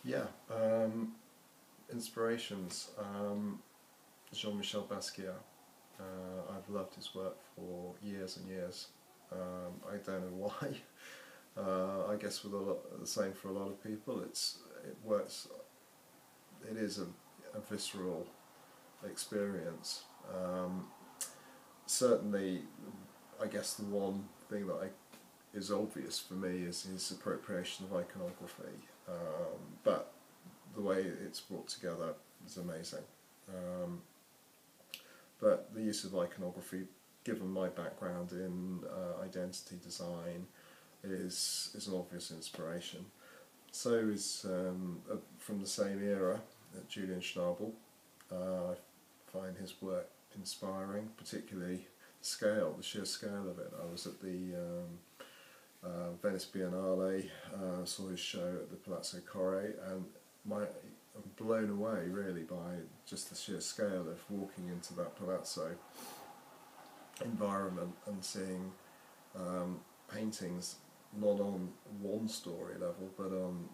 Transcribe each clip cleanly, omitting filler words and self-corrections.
Yeah, inspirations. Jean-Michel Basquiat. I've loved his work for years and years. I don't know why. I guess with the same for a lot of people. It works. It is a visceral experience. Certainly, I guess the one thing that is obvious for me is his appropriation of iconography. But the way it's brought together is amazing. Um, but the use of iconography, given my background in identity design, is an obvious inspiration. So is from the same era, Julian Schnabel. I find his work inspiring, particularly the sheer scale of it. I was at the Venice Biennale, saw his show at the Palazzo Corre, and I'm blown away really by just the sheer scale of walking into that palazzo environment and seeing paintings not on one story level but on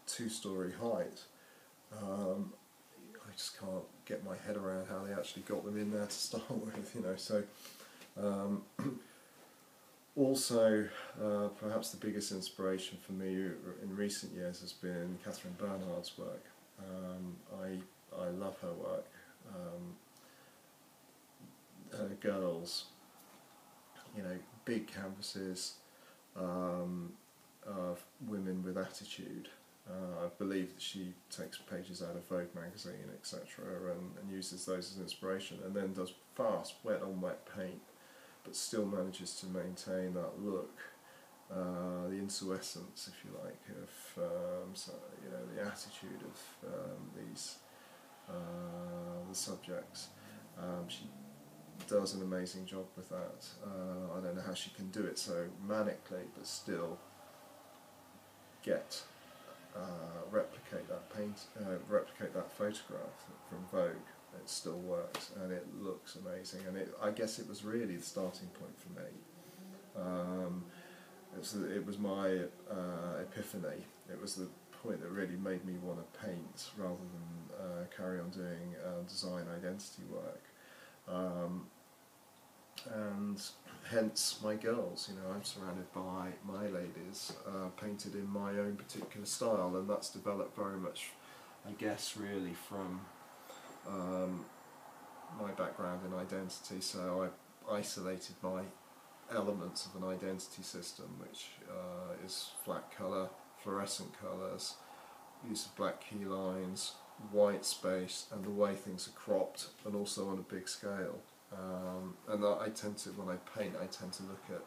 2-story height. I just can't get my head around how they actually got them in there to start with, so also perhaps the biggest inspiration for me in recent years has been Catherine Bernhardt's work. I love her work. Her girls, big canvases of women with attitude. I believe that she takes pages out of Vogue magazine, etc., and uses those as inspiration, and then does fast, wet on wet paint, but still manages to maintain that look, the insouciance, if you like, of the attitude of the subjects. She does an amazing job with that. I don't know how she can do it so manically, but still replicate that photograph from Vogue. It still works and it looks amazing. And I guess it was really the starting point for me. It was my epiphany. It was the point that really made me want to paint rather than carry on doing design identity work. And hence my girls, I'm surrounded by my ladies, painted in my own particular style, and that's developed very much, I guess, really from my background in identity. So I isolated my elements of an identity system, which is flat colour, fluorescent colours, use of black key lines, white space, and the way things are cropped, and also on a big scale. And I tend to, when I paint, I tend to look at,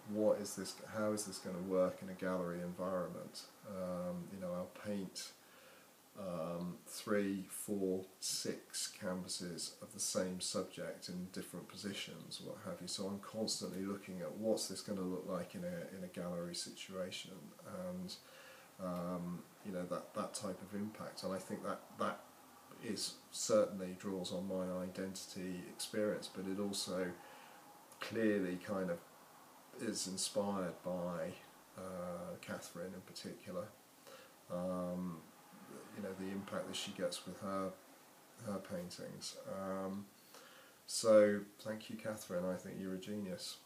what is this? How is this going to work in a gallery environment? I'll paint 3, 4, 6 canvases of the same subject in different positions, what have you. So I'm constantly looking at what's this going to look like in a gallery situation, and that type of impact. And I think that is certainly draws on my identity experience, but it also clearly kind of is inspired by Catherine in particular. The impact that she gets with her paintings. So thank you, Catherine. I think you're a genius.